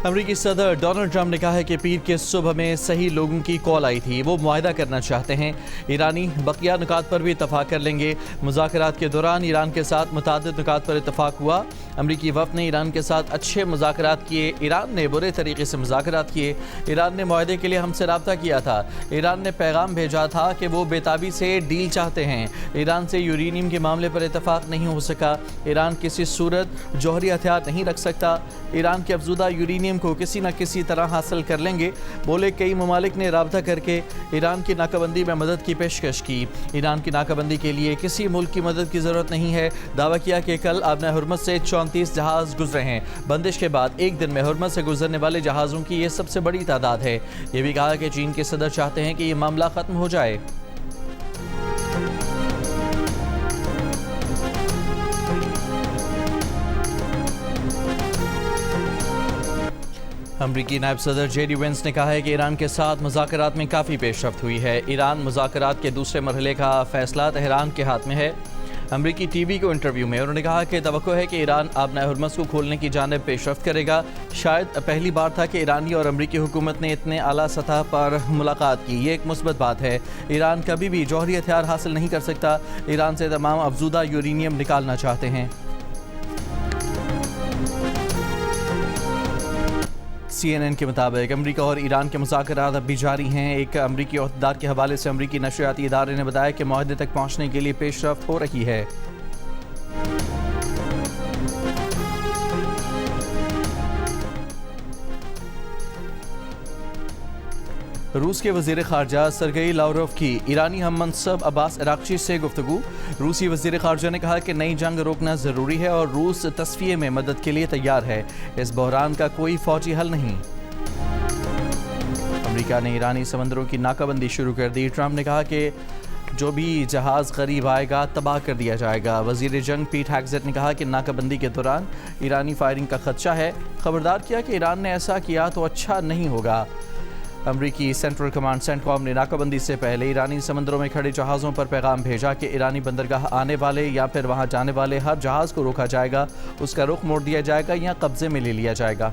امریکی صدر Donald Trump نے کہا ہے کہ پیر کے صبح میں صحیح لوگوں کی کال آئی تھی، وہ معاہدہ کرنا چاہتے ہیں، ایرانی بقیہ نکات پر بھی اتفاق کر لیں گے۔ مذاکرات کے دوران ایران کے ساتھ متعدد نکات پر اتفاق ہوا۔ امریکی وفد نے ایران کے ساتھ اچھے مذاکرات کیے، ایران نے برے طریقے سے مذاکرات کیے۔ ایران نے معاہدے کے لیے ہم سے رابطہ کیا تھا، ایران نے پیغام بھیجا تھا کہ وہ بےتابی سے ڈیل چاہتے ہیں۔ ایران سے یورینیم کے معاملے پر اتفاق نہیں ہو سکا۔ ایران کسی صورت جوہری ہتھیار نہیں رکھ سکتا۔ ایران کے افزودہ یورینیم کو کسی نہ کسی طرح حاصل کر لیں گے۔ بولے کئی ممالک نے رابطہ کر کے ایران کی ناکہ بندی میں مدد کی پیشکش کی۔ ایران کی ناکہ بندی کے لیے کسی ملک کی مدد کی ضرورت نہیں ہے۔ دعویٰ کیا کہ کل آبنہ ہرمز سے 34 جہاز گزرے ہیں۔ بندش کے بعد ایک دن میں ہرمز سے گزرنے والے جہازوں کی یہ سب سے بڑی تعداد ہے۔ یہ بھی کہا کہ چین کے صدر چاہتے ہیں کہ یہ معاملہ ختم ہو جائے۔ امریکی نائب صدر جے ڈی وینس نے کہا ہے کہ ایران کے ساتھ مذاکرات میں کافی پیش رفت ہوئی ہے۔ ایران مذاکرات کے دوسرے مرحلے کا فیصلہ تہران کے ہاتھ میں ہے۔ امریکی ٹی وی کو انٹرویو میں انہوں نے کہا کہ توقع ہے کہ ایران آبنہ ہرمز کو کھولنے کی جانب پیش رفت کرے گا۔ شاید پہلی بار تھا کہ ایرانی اور امریکی حکومت نے اتنے اعلیٰ سطح پر ملاقات کی۔ یہ ایک مثبت بات ہے۔ ایران کبھی بھی جوہری ہتھیار حاصل نہیں کر سکتا۔ ایران سے تمام افزودہ یورینیم نکالنا چاہتے ہیں۔ سی این این کے مطابق امریکہ اور ایران کے مذاکرات اب بھی جاری ہیں۔ ایک امریکی عہدیدار کے حوالے سے امریکی نشریاتی ادارے نے بتایا کہ معاہدے تک پہنچنے کے لیے پیش رفت ہو رہی ہے۔ روس کے وزیر خارجہ سرگئی لاوروف کی ایرانی ہم منصب عباس عراقچی سے گفتگو۔ روسی وزیر خارجہ نے کہا کہ نئی جنگ روکنا ضروری ہے اور روس تصفیے میں مدد کے لیے تیار ہے۔ اس بحران کا کوئی فوجی حل نہیں۔ امریکہ نے ایرانی سمندروں کی ناکہ بندی شروع کر دی۔ ٹرمپ نے کہا کہ جو بھی جہاز قریب آئے گا تباہ کر دیا جائے گا۔ وزیر جنگ پیٹ ہیگزیٹ نے کہا کہ ناکہ بندی کے دوران ایرانی فائرنگ کا خدشہ ہے۔ خبردار کیا کہ ایران نے ایسا کیا تو اچھا نہیں ہوگا۔ امریکی سینٹرل کمانڈ سینٹ کام نے ناکہ بندی سے پہلے ایرانی سمندروں میں کھڑے جہازوں پر پیغام بھیجا کہ ایرانی بندرگاہ آنے والے یا پھر وہاں جانے والے ہر جہاز کو روکا جائے گا، اس کا رخ موڑ دیا جائے گا یا قبضے میں لے لیا جائے گا۔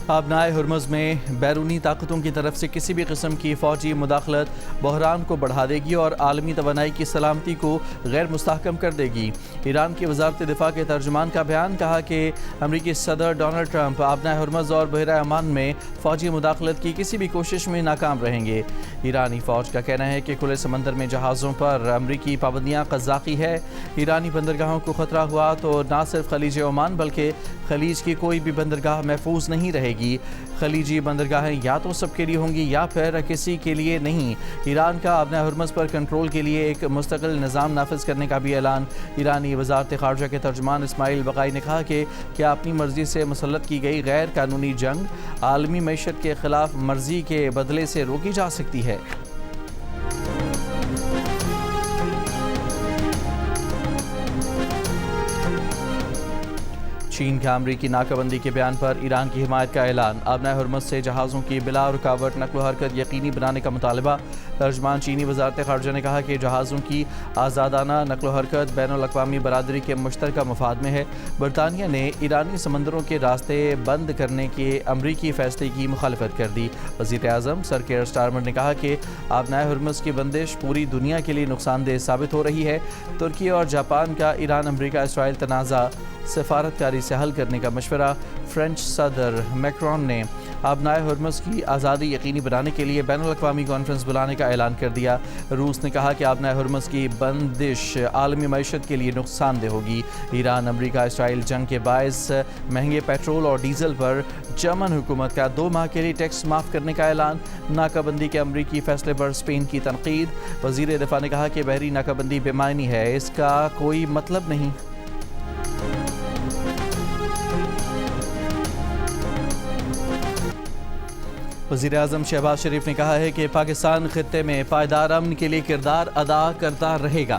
آبنائے ہرمز میں بیرونی طاقتوں کی طرف سے کسی بھی قسم کی فوجی مداخلت بحران کو بڑھا دے گی اور عالمی توانائی کی سلامتی کو غیر مستحکم کر دے گی۔ ایران کی وزارت دفاع کے ترجمان کا بیان کہا کہ امریکی صدر ڈونلڈ ٹرمپ آبنائے ہرمز اور بحیرہ عمان میں فوجی مداخلت کی کسی بھی کوشش میں ناکام رہیں گے۔ ایرانی فوج کا کہنا ہے کہ کھلے سمندر میں جہازوں پر امریکی پابندیاں قزاقی ہے۔ ایرانی بندرگاہوں کو خطرہ ہوا تو نہ صرف خلیج عمان بلکہ خلیج کی کوئی بھی بندرگاہ محفوظ نہیں رہے گی۔ خلیجی بندرگاہیں یا تو سب کے لیے ہوں گی یا پھر کسی کے لیے نہیں۔ ایران کا آبنہ ہرمز پر کنٹرول کے لیے ایک مستقل نظام نافذ کرنے کا بھی اعلان۔ ایرانی وزارت خارجہ کے ترجمان اسماعیل بقائی نے کہا کہ کیا اپنی مرضی سے مسلط کی گئی غیر قانونی جنگ عالمی معیشت کے خلاف مرضی کے بدلے سے روکی جا سکتی ہے؟ چین کا امریکی ناکہ بندی کے بیان پر ایران کی حمایت کا اعلان۔ آبنہ ہرمز سے جہازوں کی بلا رکاوٹ نقل و حرکت یقینی بنانے کا مطالبہ۔ ترجمان چینی وزارت خارجہ نے کہا کہ جہازوں کی آزادانہ نقل و حرکت بین الاقوامی برادری کے مشترکہ مفاد میں ہے۔ برطانیہ نے ایرانی سمندروں کے راستے بند کرنے کے امریکی فیصلے کی مخالفت کر دی۔ وزیر اعظم سر کیئر سٹارمر نے کہا کہ آبنہ ہرمز کی بندش پوری دنیا کے لیے نقصان دہ ثابت ہو رہی ہے۔ ترکی اور جاپان کا ایران امریکہ اسرائیل تنازع سفارتکاری سے حل کرنے کا مشورہ۔ فرینچ صدر میکرون نے آبنائے ہرمز کی آزادی یقینی بنانے کے لیے بین الاقوامی کانفرنس بلانے کا اعلان کر دیا۔ روس نے کہا کہ آبنائے ہرمز کی بندش عالمی معیشت کے لیے نقصان دہ ہوگی۔ ایران امریکہ اسرائیل جنگ کے باعث مہنگے پیٹرول اور ڈیزل پر جرمن حکومت کا 2 ماہ کے لیے ٹیکس معاف کرنے کا اعلان۔ ناکہ بندی کے امریکی فیصلے پر اسپین کی تنقید۔ وزیر دفاع نے کہا کہ بحری ناکہ بندی بے معنی ہے، اس کا کوئی مطلب نہیں۔ وزیر اعظم شہباز شریف نے کہا ہے کہ پاکستان خطے میں پائیدار امن کے لیے کردار ادا کرتا رہے گا۔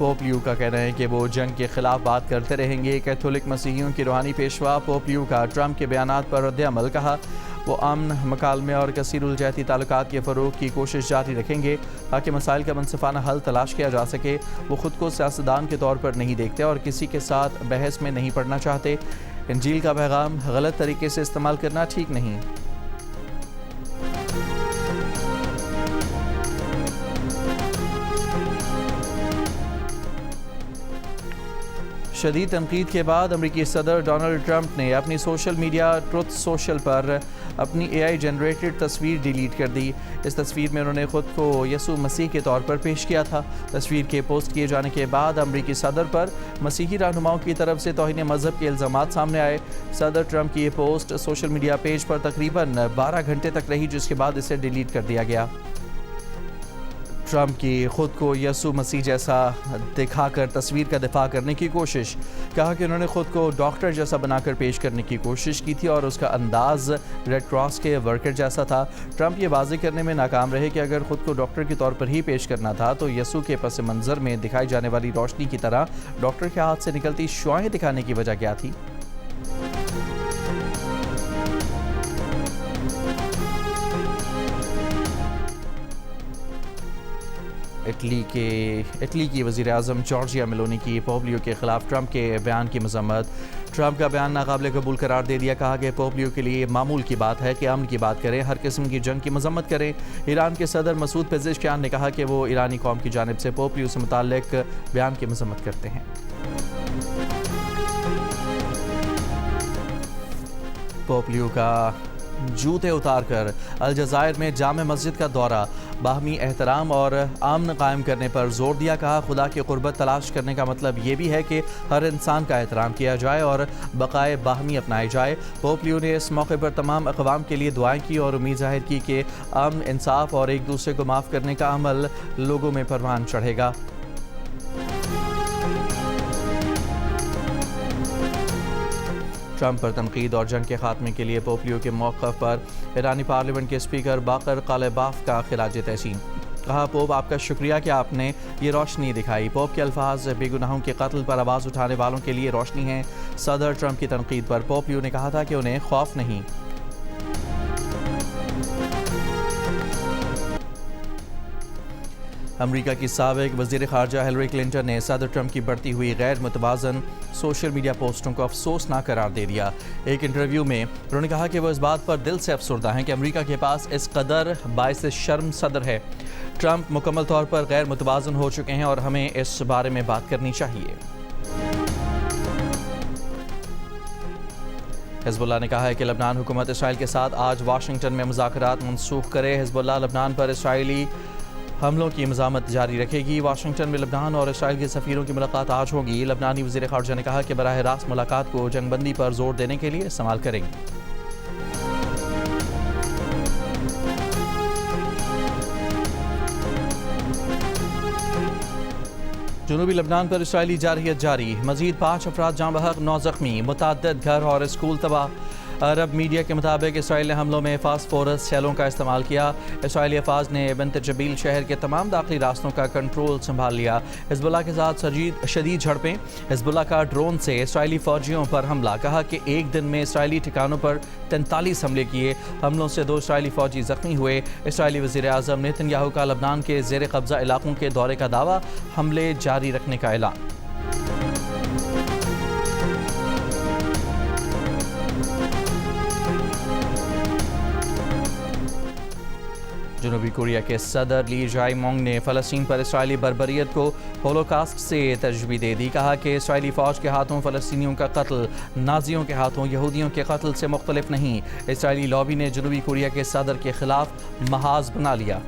پوپ لیو کا کہنا ہے کہ وہ جنگ کے خلاف بات کرتے رہیں گے۔ کیتھولک مسیحیوں کی روحانی پیشوا پوپ لیو کا ٹرمپ کے بیانات پر رد عمل، کہا وہ امن، مکالمے اور کثیر الجہتی تعلقات کے فروغ کی کوشش جاری رکھیں گے تاکہ مسائل کا منصفانہ حل تلاش کیا جا سکے۔ وہ خود کو سیاستدان کے طور پر نہیں دیکھتے اور کسی کے ساتھ بحث میں نہیں پڑنا چاہتے۔ انجیل کا پیغام غلط طریقے سے استعمال کرنا ٹھیک نہیں۔ شدید تنقید کے بعد امریکی صدر ڈونلڈ ٹرمپ نے اپنی سوشل میڈیا ٹروتھ سوشل پر اپنی اے آئی جنریٹڈ تصویر ڈیلیٹ کر دی۔ اس تصویر میں انہوں نے خود کو یسوع مسیح کے طور پر پیش کیا تھا۔ تصویر کے پوسٹ کیے جانے کے بعد امریکی صدر پر مسیحی رہنماؤں کی طرف سے توہین مذہب کے الزامات سامنے آئے۔ صدر ٹرمپ کی یہ پوسٹ سوشل میڈیا پیج پر تقریباً 12 گھنٹے تک رہی، جس کے بعد اسے ڈیلیٹ کر دیا گیا۔ ٹرمپ کی خود کو یسوع مسیح جیسا دکھا کر تصویر کا دفاع کرنے کی کوشش، کہا کہ انہوں نے خود کو ڈاکٹر جیسا بنا کر پیش کرنے کی کوشش کی تھی اور اس کا انداز ریڈ کراس کے ورکر جیسا تھا۔ ٹرمپ یہ واضح کرنے میں ناکام رہے کہ اگر خود کو ڈاکٹر کے طور پر ہی پیش کرنا تھا تو یسوع کے پس منظر میں دکھائی جانے والی روشنی کی طرح ڈاکٹر کے ہاتھ سے نکلتی شعاعیں دکھانے کی وجہ کیا تھی؟ اٹلی کی وزیر اعظم جارجیا میلونی کی پوپ لیو کے خلاف ٹرمپ کے بیان کی مذمت۔ ٹرمپ کا بیان ناقابل قبول قرار دے دیا، کہا کہ پوپ لیو کے لیے معمول کی بات ہے کہ امن کی بات کریں، ہر قسم کی جنگ کی مذمت کریں۔ ایران کے صدر مسعود پزشکیان نے کہا کہ وہ ایرانی قوم کی جانب سے پوپ لیو سے متعلق بیان کی مذمت کرتے ہیں۔ پوپ لیو کا جوتے اتار کر الجزائر میں جامع مسجد کا دورہ، باہمی احترام اور امن قائم کرنے پر زور دیا، کہا خدا کی قربت تلاش کرنے کا مطلب یہ بھی ہے کہ ہر انسان کا احترام کیا جائے اور بقائے باہمی اپنائی جائے۔ پوپ لیو نے اس موقع پر تمام اقوام کے لیے دعائیں کی اور امید ظاہر کی کہ امن، انصاف اور ایک دوسرے کو معاف کرنے کا عمل لوگوں میں پروان چڑھے گا۔ ٹرمپ پر تنقید اور جنگ کے خاتمے کے لیے پوپ لیو کے موقف پر ایرانی پارلیمنٹ کے اسپیکر باقر قالباف کا خراج تحسین، کہا پوپ آپ کا شکریہ کہ آپ نے یہ روشنی دکھائی۔ پوپ کے الفاظ بے گناہوں کے قتل پر آواز اٹھانے والوں کے لیے روشنی ہیں۔ صدر ٹرمپ کی تنقید پر پوپ لیو نے کہا تھا کہ انہیں خوف نہیں۔ امریکہ کی سابق وزیر خارجہ ہیلری کلنٹن نے صدر ٹرمپ کی بڑھتی ہوئی غیر متوازن سوشل میڈیا پوسٹوں کو افسوسناک قرار دے دیا۔ ایک انٹرویو میں انہوں نے کہا کہ وہ اس بات پر دل سے افسردہ ہیں کہ امریکہ کے پاس اس قدر باعث شرم صدر ہے۔ ٹرمپ مکمل طور پر غیر متوازن ہو چکے ہیں اور ہمیں اس بارے میں بات کرنی چاہیے۔ حزب اللہ نے کہا ہے کہ لبنان حکومت اسرائیل کے ساتھ آج واشنگٹن میں مذاکرات منسوخ کرے۔ حزب اللہ لبنان پر اسرائیلی حملوں کی مذمت جاری رکھے گی۔ واشنگٹن میں لبنان اور اسرائیل کے سفیروں کی ملاقات آج ہوگی۔ لبنانی وزیر خارجہ نے کہا کہ براہ راست ملاقات کو جنگ بندی پر زور دینے کے لیے استعمال کریں گے۔ جنوبی لبنان پر اسرائیلی جارحیت جاری، مزید 5 افراد جاں بحق، 9 زخمی، متعدد گھر اور اسکول تباہ۔ عرب میڈیا کے مطابق اسرائیل نے حملوں میں فاسفورس سیلوں کا استعمال کیا۔ اسرائیلی افواج نے بنت جبیل شہر کے تمام داخلی راستوں کا کنٹرول سنبھال لیا۔ حزب اللہ کے ساتھ شدید جھڑپیں، حزب اللہ کا ڈرون سے اسرائیلی فوجیوں پر حملہ، کہا کہ ایک دن میں اسرائیلی ٹھکانوں پر 43 حملے کیے۔ حملوں سے 2 اسرائیلی فوجی زخمی ہوئے۔ اسرائیلی وزیر اعظم نیتن یاہو کا لبنان کے زیر قبضہ علاقوں کے دورے کا دعویٰ، حملے جاری رکھنے کا اعلان۔ جنوبی کوریا کے صدر لی جائے مونگ نے فلسطین پر اسرائیلی بربریت کو ہولوکاسٹ سے تشبیہ دے دی، کہا کہ اسرائیلی فوج کے ہاتھوں فلسطینیوں کا قتل نازیوں کے ہاتھوں یہودیوں کے قتل سے مختلف نہیں۔ اسرائیلی لابی نے جنوبی کوریا کے صدر کے خلاف محاذ بنا لیا۔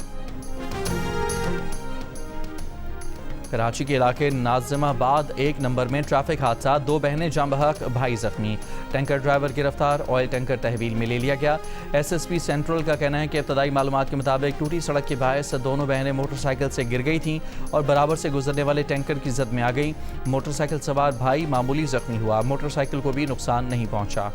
کراچی کے علاقے ناظم آباد 1 نمبر میں ٹریفک حادثہ، 2 بہنیں جاں بحق، بھائی زخمی، ٹینکر ڈرائیور گرفتار، آئل ٹینکر تحویل میں لے لیا گیا۔ ایس ایس پی سینٹرل کا کہنا ہے کہ ابتدائی معلومات کے مطابق ٹوٹی سڑک کے باعث دونوں بہنیں موٹر سائیکل سے گر گئی تھیں اور برابر سے گزرنے والے ٹینکر کی زد میں آ گئیں۔ موٹر سائیکل سوار بھائی معمولی زخمی ہوا، موٹر سائیکل کو بھی نقصان نہیں پہنچا۔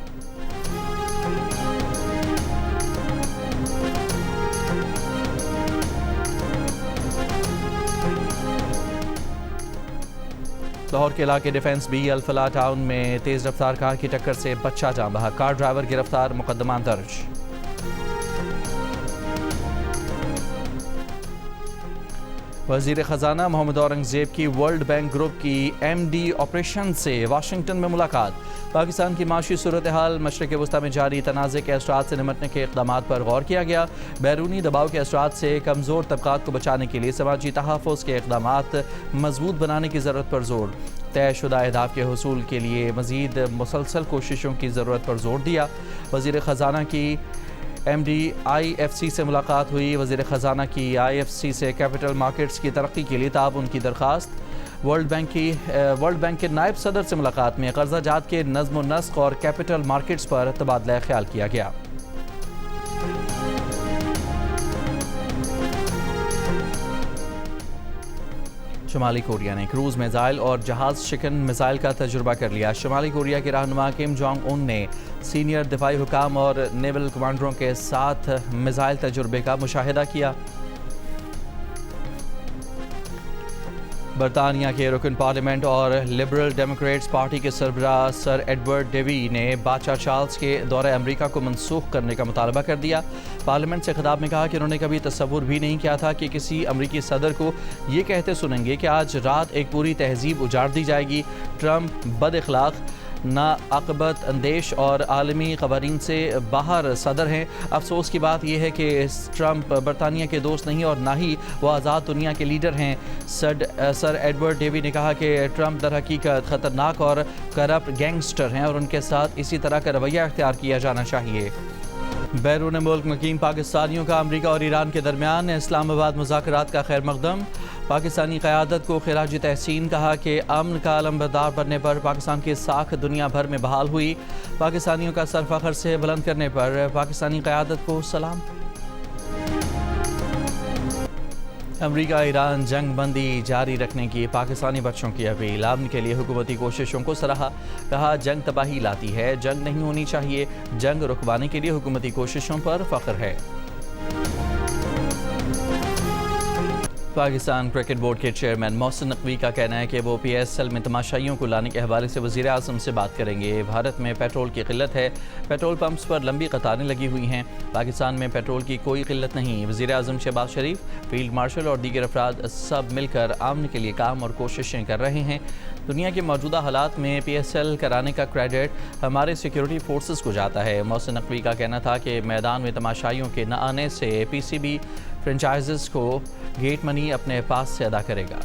لاہور کے علاقے ڈیفنس بی الفلاح ٹاؤن میں تیز رفتار کار کی ٹکر سے بچہ جاں بحق، کار ڈرائیور گرفتار، مقدمہ درج۔ وزیر خزانہ محمد اورنگزیب کی ورلڈ بینک گروپ کی ایم ڈی آپریشن سے واشنگٹن میں ملاقات۔ پاکستان کی معاشی صورتحال، مشرق وسطی میں جاری تنازع کے اثرات سے نمٹنے کے اقدامات پر غور کیا گیا۔ بیرونی دباؤ کے اثرات سے کمزور طبقات کو بچانے کے لیے سماجی تحفظ کے اقدامات مضبوط بنانے کی ضرورت پر زور۔ طے شدہ اہداف کے حصول کے لیے مزید مسلسل کوششوں کی ضرورت پر زور دیا۔ وزیر خزانہ کی M D I F C سے ملاقات ہوئی۔ وزیر خزانہ کی آئی ایف سی سے کیپٹل مارکیٹس کی ترقی کے لیے تعاون کی درخواست۔ ورلڈ بینک کے نائب صدر سے ملاقات میں قرضہ جات کے نظم و نسق اور کیپٹل مارکیٹس پر تبادلہ خیال کیا گیا۔ شمالی کوریا نے کروز میزائل اور جہاز شکن میزائل کا تجربہ کر لیا۔ شمالی کوریا کے رہنما کم جونگ ان نے سینئر دفاعی حکام اور نیول کمانڈروں کے ساتھ میزائل تجربے کا مشاہدہ کیا۔ برطانیہ کے رکن پارلیمنٹ اور لبرل ڈیموکریٹس پارٹی کے سربراہ سر ایڈورڈ ڈیوی نے بادشاہ چارلز کے دورہ امریکہ کو منسوخ کرنے کا مطالبہ کر دیا۔ پارلیمنٹ سے خطاب میں کہا کہ انہوں نے کبھی تصور بھی نہیں کیا تھا کہ کسی امریکی صدر کو یہ کہتے سنیں گے کہ آج رات ایک پوری تہذیب اجاڑ دی جائے گی۔ ٹرمپ بد اخلاق، ناعاقبت اندیش اور عالمی قوانین سے باہر صدر ہیں۔ افسوس کی بات یہ ہے کہ ٹرمپ برطانیہ کے دوست نہیں اور نہ ہی وہ آزاد دنیا کے لیڈر ہیں۔ سر ایڈورڈ ڈیوی نے کہا کہ ٹرمپ در حقیقت خطرناک اور کرپٹ گینگسٹر ہیں اور ان کے ساتھ اسی طرح کا رویہ اختیار کیا جانا چاہیے۔ بیرون ملک مقیم پاکستانیوں کا امریکہ اور ایران کے درمیان اسلام آباد مذاکرات کا خیر مقدم۔ پاکستانی قیادت کو خراج تحسین، کہا کہ امن کا علمبردار بننے پر پاکستان کی ساکھ دنیا بھر میں بحال ہوئی۔ پاکستانیوں کا سر فخر سے بلند کرنے پر پاکستانی قیادت کو سلام۔ امریکہ ایران جنگ بندی جاری رکھنے کی پاکستانی بچوں کی اپیل۔ امن کے لیے حکومتی کوششوں کو سراہا، کہا جنگ تباہی لاتی ہے، جنگ نہیں ہونی چاہیے، جنگ رکوانے کے لیے حکومتی کوششوں پر فخر ہے۔ پاکستان کرکٹ بورڈ کے چیئرمین محسن نقوی کا کہنا ہے کہ وہ پی ایس ایل میں تماشائیوں کو لانے کے حوالے سے وزیر اعظم سے بات کریں گے۔ بھارت میں پیٹرول کی قلت ہے، پیٹرول پمپس پر لمبی قطاریں لگی ہوئی ہیں۔ پاکستان میں پیٹرول کی کوئی قلت نہیں۔ وزیر اعظم شہباز شریف، فیلڈ مارشل اور دیگر افراد سب مل کر امن کے لیے کام اور کوششیں کر رہے ہیں۔ دنیا کے موجودہ حالات میں پی ایس ایل کرانے کا کریڈٹ ہمارے سیکیورٹی فورسز کو جاتا ہے۔ محسن نقوی کا کہنا تھا کہ میدان میں تماشائیوں کے نہ آنے سے پی سی بی فرنچائزز کو گیٹ منی اپنے پاس سے ادا کرے گا۔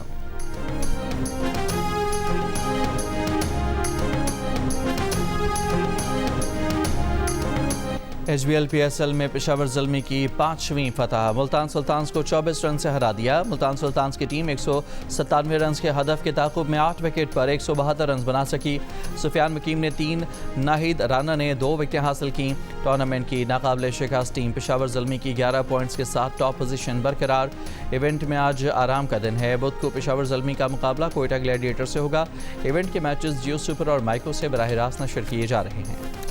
H B L P S L میں پشاور زلمی کی 5ویں فتح، ملتان سلطانز کو 24 رن سے ہرا دیا۔ ملتان سلطانز کی ٹیم 197 رنز کے ہدف کے تعاقب میں 8 وکٹ پر 172 رنز بنا سکی۔ سفیان مکیم نے 3، ناہید رانا نے 2 وکٹیں حاصل کیں۔ ٹورنامنٹ کی ناقابل شکست ٹیم پشاور زلمی کی 11 پوائنٹس کے ساتھ ٹاپ پوزیشن برقرار۔ ایونٹ میں آج آرام کا دن ہے۔ بدھ کو پشاور زلمی کا مقابلہ کوئٹہ گلیڈیٹر سے ہوگا۔ ایونٹ کے میچز جیو سپر اور مائکرو سے براہ راست نشر کیے جا رہے ہیں۔